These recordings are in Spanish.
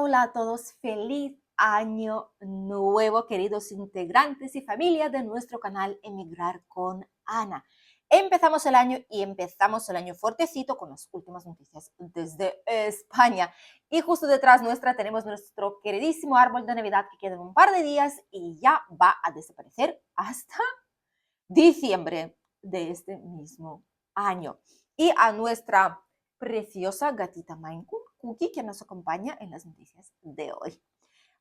Hola a todos, feliz año nuevo, queridos integrantes y familia de nuestro canal Emigrar con Ana. Empezamos el año fuertecito con las últimas noticias desde España. Y justo detrás nuestra tenemos nuestro queridísimo árbol de Navidad que queda en un par de días y ya va a desaparecer hasta diciembre de este mismo año. Y a nuestra preciosa gatita Maine Coon, Cookie, que nos acompaña en las noticias de hoy.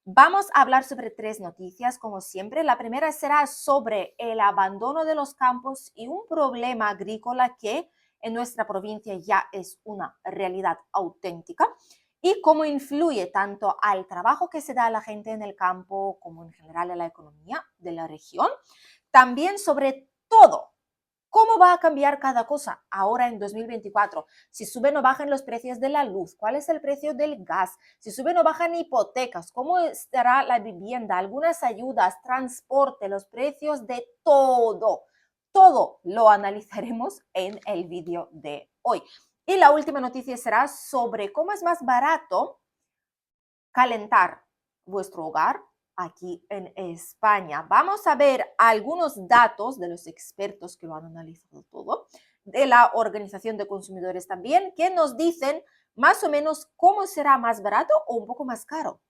Vamos a hablar sobre 3 noticias, como siempre. La primera será sobre el abandono de los campos y un problema agrícola que en nuestra provincia ya es una realidad auténtica y cómo influye tanto al trabajo que se da a la gente en el campo como en general a la economía de la región. También sobre todo, ¿cómo va a cambiar cada cosa ahora en 2024? Si suben o bajan los precios de la luz, ¿cuál es el precio del gas? Si suben o bajan hipotecas, ¿cómo estará la vivienda? Algunas ayudas, transporte, los precios de todo. Todo lo analizaremos en el vídeo de hoy. Y la última noticia será sobre cómo es más barato calentar vuestro hogar aquí en España. Vamos a ver algunos datos de los expertos que lo han analizado todo, de la Organización de Consumidores también, que nos dicen más o menos cómo será más barato o un poco más caro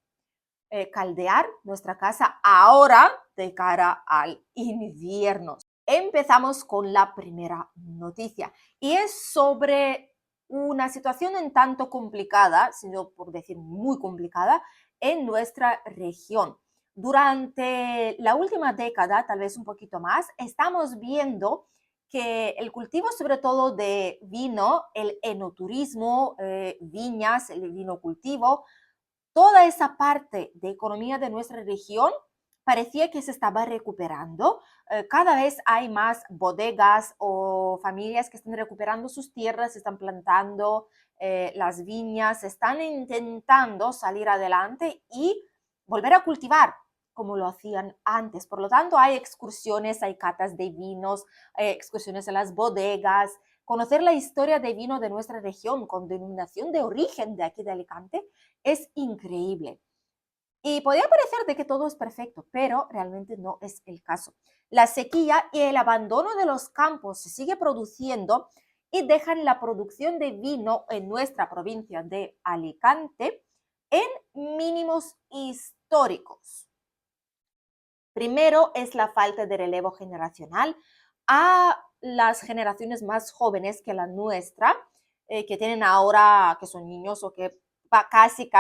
caldear nuestra casa ahora de cara al invierno. Empezamos con la primera noticia y es sobre una situación un tanto complicada, sino por decir muy complicada, en nuestra región. Durante la última década, tal vez un poquito más, estamos viendo que el cultivo sobre todo de vino, el enoturismo, viñas, el vinocultivo, toda esa parte de economía de nuestra región parecía que se estaba recuperando. Cada vez hay más bodegas o familias que están recuperando sus tierras, están plantando las viñas, están intentando salir adelante y volver a cultivar como lo hacían antes. Por lo tanto, hay excursiones, hay catas de vinos, hay excursiones a las bodegas, conocer la historia de vino de nuestra región con denominación de origen de aquí de Alicante es increíble. Y podría parecer de que todo es perfecto, pero realmente no es el caso. La sequía y el abandono de los campos se sigue produciendo y dejan la producción de vino en nuestra provincia de Alicante en mínimos históricos. Primero es la falta de relevo generacional a las generaciones más jóvenes que la nuestra, que tienen ahora, que son niños o que casi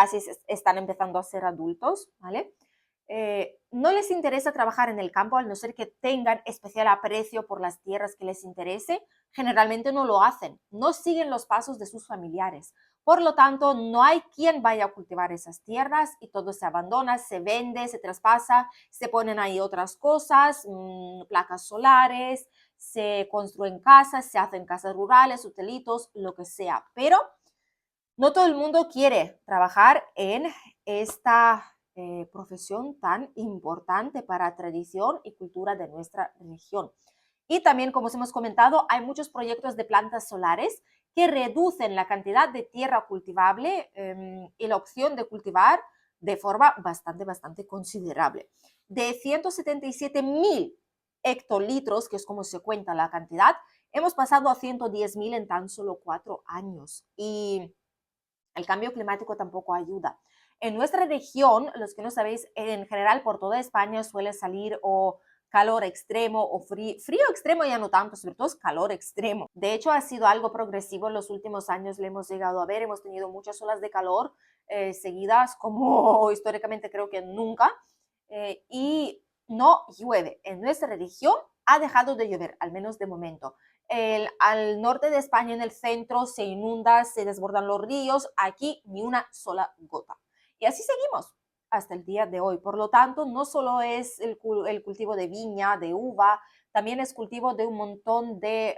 están empezando a ser adultos, ¿vale? No les interesa trabajar en el campo, al no ser que tengan especial aprecio por las tierras que les interese, generalmente no lo hacen, no siguen los pasos de sus familiares. Por lo tanto, no hay quien vaya a cultivar esas tierras y todo se abandona, se vende, se traspasa, se ponen ahí otras cosas, placas solares, se construyen casas, se hacen casas rurales, hotelitos, lo que sea. Pero no todo el mundo quiere trabajar en esta profesión tan importante para tradición y cultura de nuestra región. Y también, como os hemos comentado, hay muchos proyectos de plantas solares que reducen la cantidad de tierra cultivable y la opción de cultivar de forma bastante considerable. De 177.000 hectolitros, que es como se cuenta la cantidad, hemos pasado a 110.000 en tan solo 4 años. Y el cambio climático tampoco ayuda. En nuestra región, los que no sabéis, en general por toda España suele salir o calor extremo o frío extremo ya no tanto, sobre todo es calor extremo. De hecho, ha sido algo progresivo en los últimos años, le hemos llegado a ver, hemos tenido muchas olas de calor seguidas como históricamente creo que nunca, y no llueve. En nuestra región ha dejado de llover, al menos de momento. Al norte de España, en el centro, se inunda, se desbordan los ríos, aquí ni una sola gota. Y así seguimos hasta el día de hoy. Por lo tanto, no solo es el cultivo de viña, de uva, también es cultivo de un montón de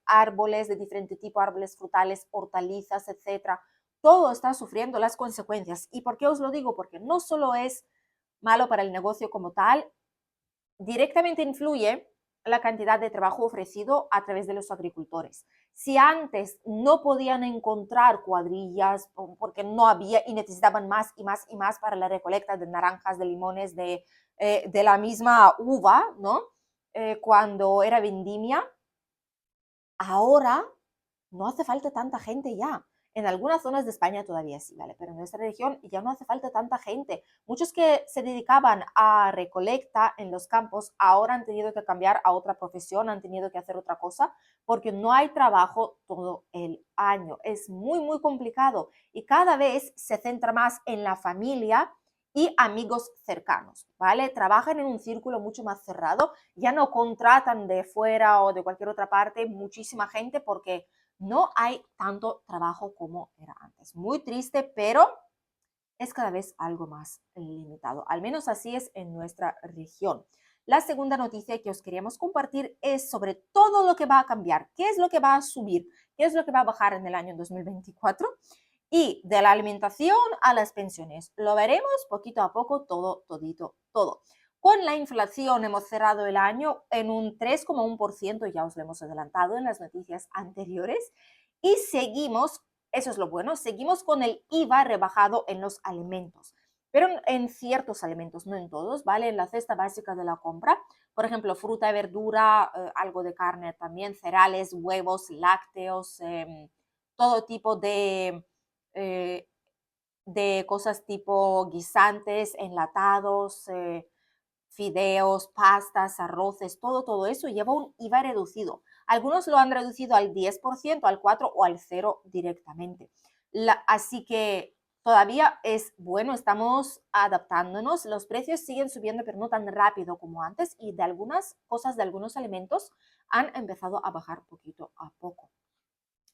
árboles de diferente tipo, árboles frutales, hortalizas, etc. Todo está sufriendo las consecuencias. ¿Y por qué os lo digo? Porque no solo es malo para el negocio como tal, directamente influye la cantidad de trabajo ofrecido a través de los agricultores. Si antes no podían encontrar cuadrillas porque no había y necesitaban más y más y más para la recolecta de naranjas, de limones, de la misma uva, ¿no? Cuando era vendimia, ahora no hace falta tanta gente ya. En algunas zonas de España todavía sí, ¿vale? Pero en nuestra región ya no hace falta tanta gente. Muchos que se dedicaban a recolecta en los campos ahora han tenido que cambiar a otra profesión, han tenido que hacer otra cosa, porque no hay trabajo todo el año. Es muy, muy complicado y cada vez se centra más en la familia y amigos cercanos, ¿vale? Trabajan en un círculo mucho más cerrado, ya no contratan de fuera o de cualquier otra parte muchísima gente porque no hay tanto trabajo como era antes. Muy triste, pero es cada vez algo más limitado. Al menos así es en nuestra región. La segunda noticia que os queríamos compartir es sobre todo lo que va a cambiar, qué es lo que va a subir, qué es lo que va a bajar en el año 2024 y de la alimentación a las pensiones. Lo veremos poquito a poco, todo, todito, todo. Con la inflación hemos cerrado el año en un 3,1%, ya os lo hemos adelantado en las noticias anteriores, y seguimos, eso es lo bueno, seguimos con el IVA rebajado en los alimentos, pero en ciertos alimentos, no en todos, ¿vale? En la cesta básica de la compra, por ejemplo, fruta y verdura, algo de carne también, cereales, huevos, lácteos, todo tipo eh, de cosas tipo guisantes, enlatados, fideos, pastas, arroces, todo eso lleva un IVA reducido. Algunos lo han reducido al 10%, al 4% o al 0% directamente. Así que todavía es bueno, estamos adaptándonos. Los precios siguen subiendo, pero no tan rápido como antes. Y de algunas cosas, de algunos alimentos, han empezado a bajar poquito a poco.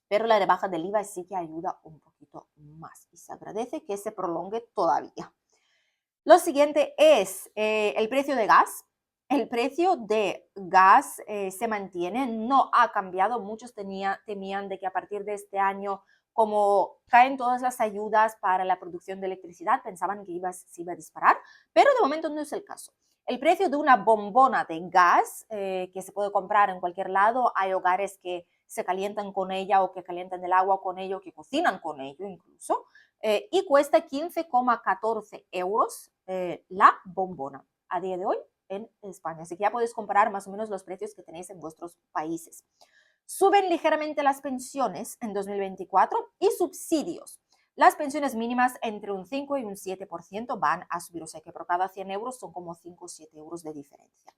Pero la rebaja del IVA sí que ayuda un poquito más y se agradece que se prolongue todavía. Lo siguiente es el precio de gas. El precio de gas se mantiene, no ha cambiado. Muchos temían de que a partir de este año, como caen todas las ayudas para la producción de electricidad, pensaban que se iba a disparar, pero de momento no es el caso. El precio de una bombona de gas que se puede comprar en cualquier lado, hay hogares que se calientan con ella o que calientan el agua con ello, que cocinan con ello incluso, y cuesta 15,14 euros la bombona a día de hoy en España. Así que ya podéis comparar más o menos los precios que tenéis en vuestros países. Suben ligeramente las pensiones en 2024 y subsidios. Las pensiones mínimas entre un 5 y un 7% van a subir, o sea que por cada 100 euros son como 5 o 7 euros de diferencia.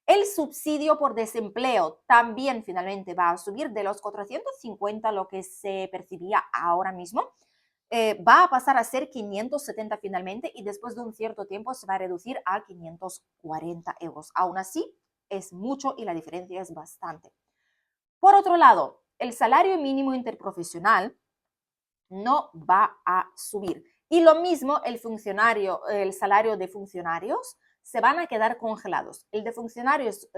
El subsidio por desempleo también finalmente va a subir de los 450, lo que se percibía ahora mismo, va a pasar a ser 570 finalmente y después de un cierto tiempo se va a reducir a 540 euros. Aún así, es mucho y la diferencia es bastante. Por otro lado, el salario mínimo interprofesional no va a subir. Y lo mismo el salario de funcionarios se van a quedar congelados. El de funcionarios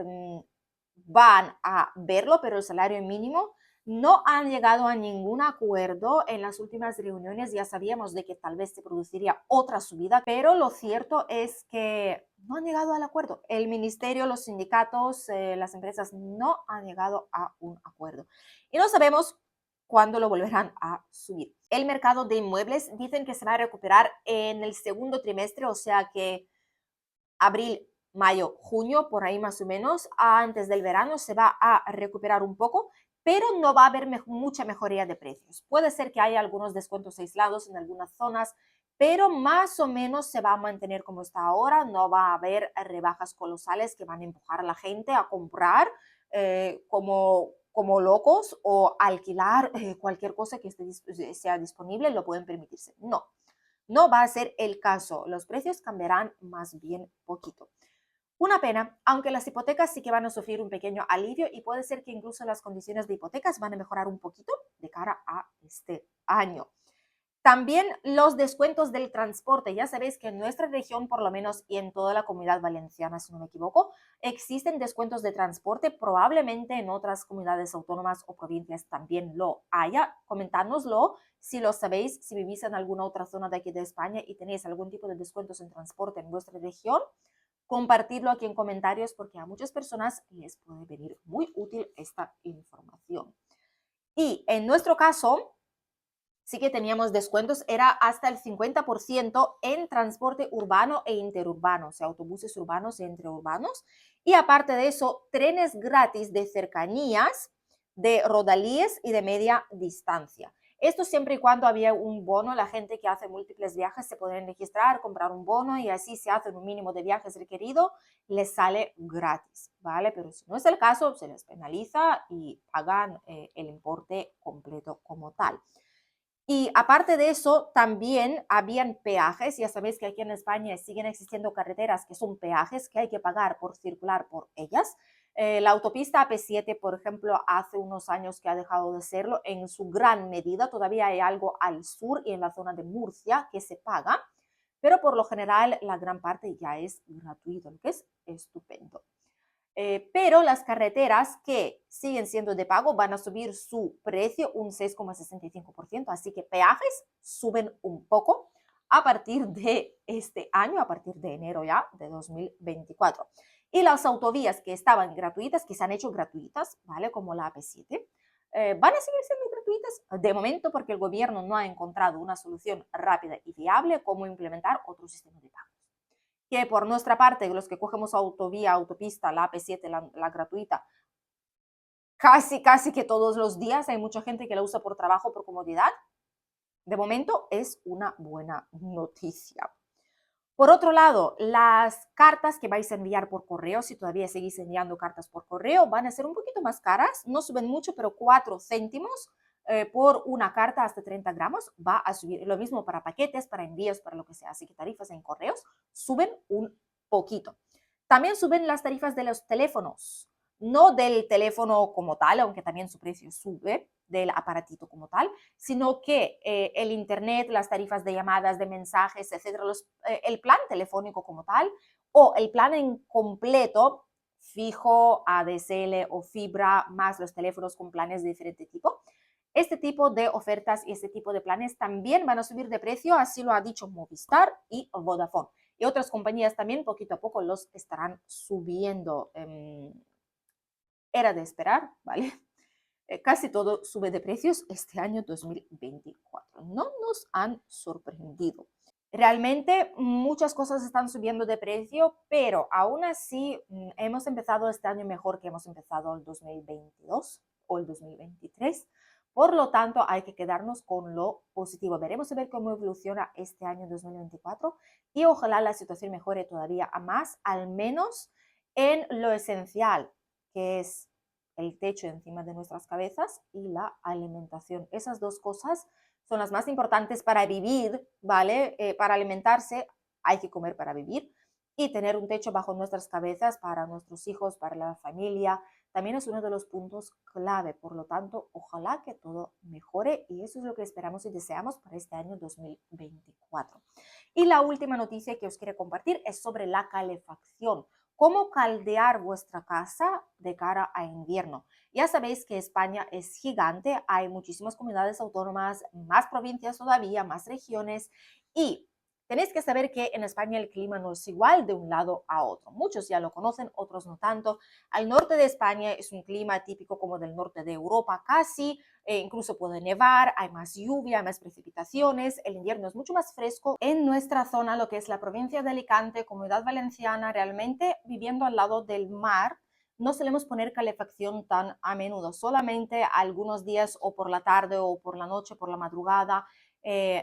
van a verlo, pero el salario mínimo no han llegado a ningún acuerdo en las últimas reuniones. Ya sabíamos de que tal vez se produciría otra subida, pero lo cierto es que no han llegado al acuerdo. El ministerio, los sindicatos, las empresas no han llegado a un acuerdo. Y no sabemos cuándo lo volverán a subir. El mercado de inmuebles dicen que se va a recuperar en el segundo trimestre, o sea que abril, mayo, junio, por ahí más o menos, antes del verano se va a recuperar un poco, pero no va a haber mucha mejoría de precios. Puede ser que haya algunos descuentos aislados en algunas zonas, pero más o menos se va a mantener como está ahora. No va a haber rebajas colosales que van a empujar a la gente a comprar como locos o alquilar cualquier cosa que sea disponible, lo pueden permitirse. No, no va a ser el caso. Los precios cambiarán más bien poquito. Una pena, aunque las hipotecas sí que van a sufrir un pequeño alivio y puede ser que incluso las condiciones de hipotecas van a mejorar un poquito de cara a este año. También los descuentos del transporte. Ya sabéis que en nuestra región, por lo menos, y en toda la Comunidad Valenciana, si no me equivoco, existen descuentos de transporte. Probablemente en otras comunidades autónomas o provincias también lo haya. Comentádnoslo si lo sabéis, si vivís en alguna otra zona de aquí de España y tenéis algún tipo de descuentos en transporte en vuestra región. compartirlo aquí en comentarios porque a muchas personas les puede venir muy útil esta información. Y en nuestro caso, sí que teníamos descuentos, era hasta el 50% en transporte urbano e interurbano, o sea, autobuses urbanos e interurbanos. Y aparte de eso, trenes gratis de cercanías, de rodalíes y de media distancia. Esto siempre y cuando había un bono, la gente que hace múltiples viajes se pueden registrar, comprar un bono y así se hacen un mínimo de viajes requerido, les sale gratis, ¿vale? Pero si no es el caso, se les penaliza y pagan el importe completo como tal. Y aparte de eso, también habían peajes. Ya sabéis que aquí en España siguen existiendo carreteras que son peajes que hay que pagar por circular por ellas. La autopista AP7, por ejemplo, hace unos años que ha dejado de serlo en su gran medida. Todavía hay algo al sur y en la zona de Murcia que se paga, pero por lo general la gran parte ya es gratuito, lo que es estupendo. Pero las carreteras que siguen siendo de pago van a subir su precio un 6,65%, así que peajes suben un poco a partir de este año, a partir de enero ya de 2024. Y las autovías que estaban gratuitas, que se han hecho gratuitas, ¿vale? Como la AP7, van a seguir siendo gratuitas de momento porque el gobierno no ha encontrado una solución rápida y viable como implementar otro sistema de pago. Que por nuestra parte, los que cogemos autovía, autopista, la AP7, la gratuita, casi que todos los días, hay mucha gente que la usa por trabajo, por comodidad, de momento es una buena noticia. Por otro lado, las cartas que vais a enviar por correo, si todavía seguís enviando cartas por correo, van a ser un poquito más caras, no suben mucho, pero 4 céntimos por una carta hasta 30 gramos, va a subir. Lo mismo para paquetes, para envíos, para lo que sea, así que tarifas en correos suben un poquito. También suben las tarifas de los teléfonos, no del teléfono como tal, aunque también su precio sube, del aparatito como tal, sino que el internet, las tarifas de llamadas, de mensajes, etcétera, el plan telefónico como tal, o el plan en completo, fijo, ADSL o fibra, más los teléfonos con planes de diferente tipo. Este tipo de ofertas y este tipo de planes también van a subir de precio, así lo ha dicho Movistar y Vodafone. Y otras compañías también poquito a poco los estarán subiendo. Era de esperar, ¿vale? Casi todo sube de precios este año 2024. No nos han sorprendido. Realmente muchas cosas están subiendo de precio, pero aún así hemos empezado este año mejor que hemos empezado el 2022 o el 2023. Por lo tanto, hay que quedarnos con lo positivo. Veremos a ver cómo evoluciona este año 2024 y ojalá la situación mejore todavía a más, al menos en lo esencial, que es el techo encima de nuestras cabezas y la alimentación. Esas dos cosas son las más importantes para vivir, ¿vale? Para alimentarse hay que comer para vivir y tener un techo bajo nuestras cabezas para nuestros hijos, para la familia, también es uno de los puntos clave. Por lo tanto, ojalá que todo mejore y eso es lo que esperamos y deseamos para este año 2024. Y la última noticia que os quiero compartir es sobre la calefacción. ¿Cómo caldear vuestra casa de cara a invierno? Ya sabéis que España es gigante, hay muchísimas comunidades autónomas, más provincias todavía, más regiones y tenéis que saber que en España el clima no es igual de un lado a otro. Muchos ya lo conocen, otros no tanto. Al norte de España es un clima típico como del norte de Europa casi, incluso puede nevar, hay más lluvia, más precipitaciones, el invierno es mucho más fresco. En nuestra zona, lo que es la provincia de Alicante, Comunidad Valenciana, realmente viviendo al lado del mar, no solemos poner calefacción tan a menudo, solamente algunos días o por la tarde o por la noche, por la madrugada,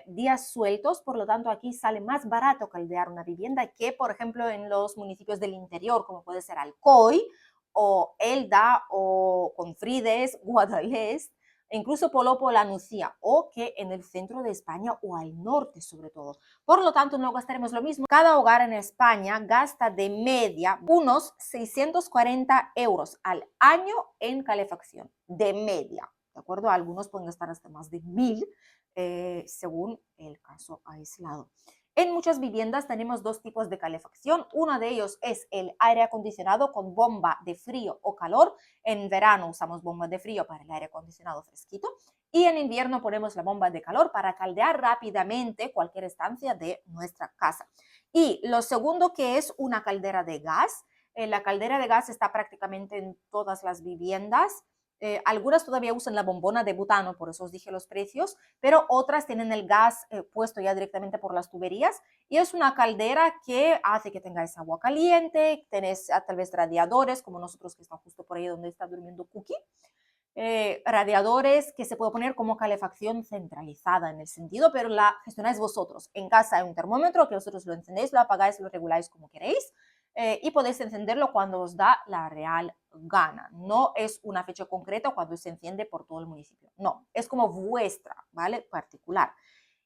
días sueltos, por lo tanto aquí sale más barato caldear una vivienda que, por ejemplo, en los municipios del interior, como puede ser Alcoy o Elda o Confrides, Guadalest, e incluso Polopo, La Nucía, o que en el centro de España o al norte sobre todo. Por lo tanto, no gastaremos lo mismo. Cada hogar en España gasta de media unos 640 euros al año en calefacción, de media, ¿de acuerdo? Algunos pueden gastar hasta más de 1000 según el caso aislado. En muchas viviendas tenemos dos tipos de calefacción. Uno de ellos es el aire acondicionado con bomba de frío o calor. En verano usamos bomba de frío para el aire acondicionado fresquito y en invierno ponemos la bomba de calor para caldear rápidamente cualquier estancia de nuestra casa. Y lo segundo, que es una caldera de gas. La caldera de gas está prácticamente en todas las viviendas. Algunas todavía usan la bombona de butano, por eso os dije los precios, pero otras tienen el gas puesto ya directamente por las tuberías, y es una caldera que hace que tengáis agua caliente, tenéis tal vez radiadores, como nosotros que están justo por ahí donde está durmiendo Cookie, radiadores que se puede poner como calefacción centralizada en el sentido, pero la gestionáis vosotros. En casa hay un termómetro que vosotros lo encendéis, lo apagáis, lo reguláis como queréis, y podéis encenderlo cuando os da la real gana. No es una fecha concreta cuando se enciende por todo el municipio. No, es como vuestra, ¿vale? Particular.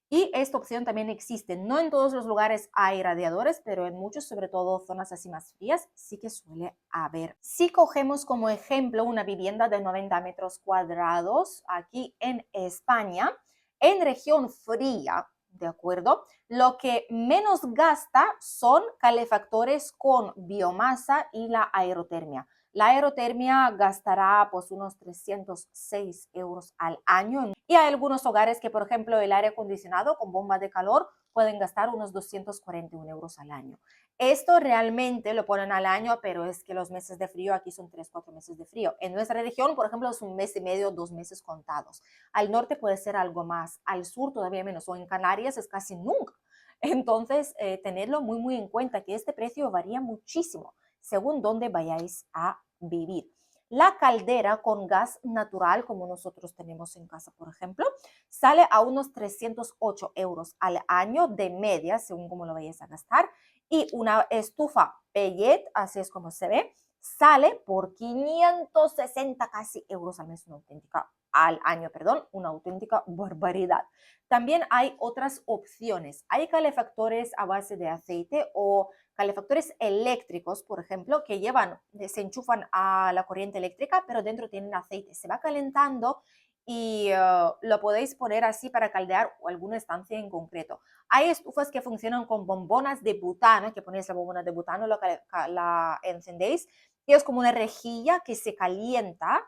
Y esta opción también existe. No en todos los lugares hay radiadores, pero en muchos, sobre todo zonas así más frías, sí que suele haber. Si cogemos como ejemplo una vivienda de 90 metros cuadrados aquí en España, en región fría, ¿de acuerdo? Lo que menos gasta son calefactores con biomasa y la aerotermia. La aerotermia gastará pues unos 306 euros al año, y hay algunos hogares que, por ejemplo, el aire acondicionado con bomba de calor pueden gastar unos 241 euros al año. Esto realmente lo ponen al año, pero es que los meses de frío aquí son 3, 4 meses de frío. En nuestra región, por ejemplo, es un mes y medio, 2 meses contados. Al norte puede ser algo más, al sur todavía menos, o en Canarias es casi nunca. Entonces, tenerlo muy, muy en cuenta que este precio varía muchísimo según dónde vayáis a vivir. La caldera con gas natural, como nosotros tenemos en casa, por ejemplo, sale a unos 308 euros al año de media, según cómo lo vayáis a gastar. Y una estufa pellet, así es como se ve, sale por 560 casi euros al mes, al año, perdón, una auténtica barbaridad. También hay otras opciones. Hay calefactores a base de aceite o calefactores eléctricos, por ejemplo, que se enchufan a la corriente eléctrica, pero dentro tienen aceite. Se va calentando y lo podéis poner así para caldear alguna estancia en concreto. Hay estufas que funcionan con bombonas de butano, que ponéis la bombona de butano, la encendéis, y es como una rejilla que se calienta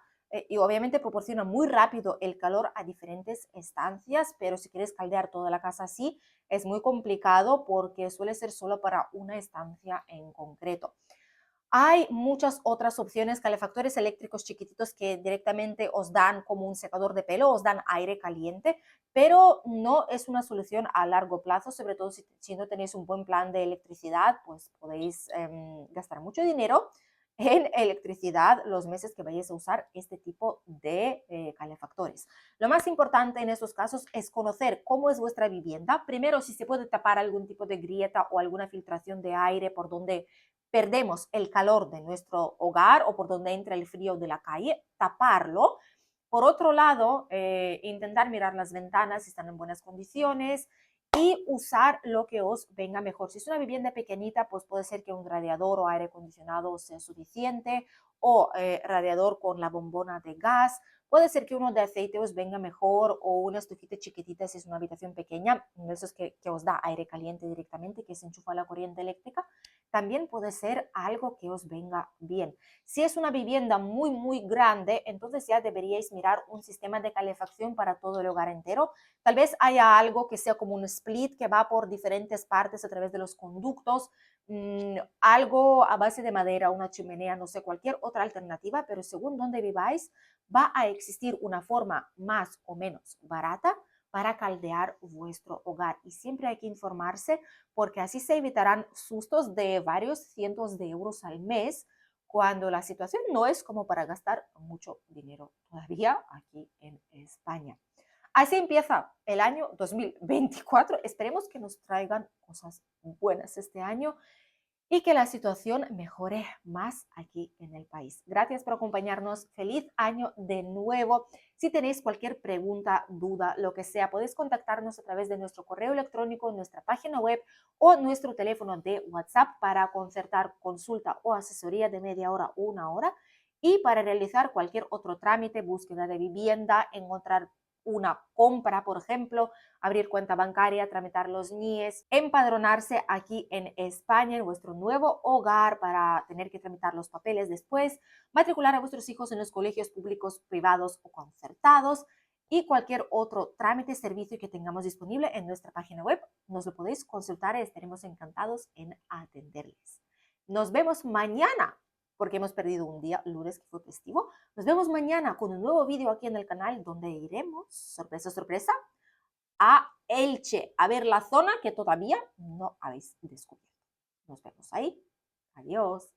y obviamente proporciona muy rápido el calor a diferentes estancias, pero si quieres caldear toda la casa así, es muy complicado porque suele ser solo para una estancia en concreto. Hay muchas otras opciones, calefactores eléctricos chiquititos que directamente os dan como un secador de pelo, os dan aire caliente, pero no es una solución a largo plazo, sobre todo si no tenéis un buen plan de electricidad, pues podéis gastar mucho dinero en electricidad los meses que vayáis a usar este tipo de calefactores. Lo más importante en estos casos es conocer cómo es vuestra vivienda. Primero, si se puede tapar algún tipo de grieta o alguna filtración de aire por donde perdemos el calor de nuestro hogar o por donde entra el frío de la calle, taparlo. Por otro lado, intentar mirar las ventanas si están en buenas condiciones y usar lo que os venga mejor. Si es una vivienda pequeñita, pues puede ser que un radiador o aire acondicionado sea suficiente, o radiador con la bombona de gas. Puede ser que uno de aceite os venga mejor, o una estufita chiquitita si es una habitación pequeña, eso es que os da aire caliente directamente, que se enchufa a la corriente eléctrica. También puede ser algo que os venga bien. Si es una vivienda muy, muy grande, entonces ya deberíais mirar un sistema de calefacción para todo el hogar entero. Tal vez haya algo que sea como un split que va por diferentes partes a través de los conductos, algo a base de madera, una chimenea, no sé, cualquier otra alternativa, pero según donde viváis, va a existir una forma más o menos barata para caldear vuestro hogar. Y siempre hay que informarse porque así se evitarán sustos de varios cientos de euros al mes cuando la situación no es como para gastar mucho dinero todavía aquí en España. Así empieza el año 2024. Esperemos que nos traigan cosas buenas este año y que la situación mejore más aquí en el país. Gracias por acompañarnos. Feliz año de nuevo. Si tenéis cualquier pregunta, duda, lo que sea, podéis contactarnos a través de nuestro correo electrónico, nuestra página web o nuestro teléfono de WhatsApp para concertar consulta o asesoría de media hora o una hora, y para realizar cualquier otro trámite, búsqueda de vivienda, encontrar una compra, por ejemplo, abrir cuenta bancaria, tramitar los NIES, empadronarse aquí en España, en vuestro nuevo hogar para tener que tramitar los papeles después, matricular a vuestros hijos en los colegios públicos, privados o concertados, y cualquier otro trámite, servicio que tengamos disponible en nuestra página web. Nos lo podéis consultar y estaremos encantados en atenderles. Nos vemos mañana, porque hemos perdido un día, lunes, que fue festivo. Nos vemos mañana con un nuevo vídeo aquí en el canal donde iremos, sorpresa, sorpresa, a Elche, a ver la zona que todavía no habéis descubierto. Nos vemos ahí. Adiós.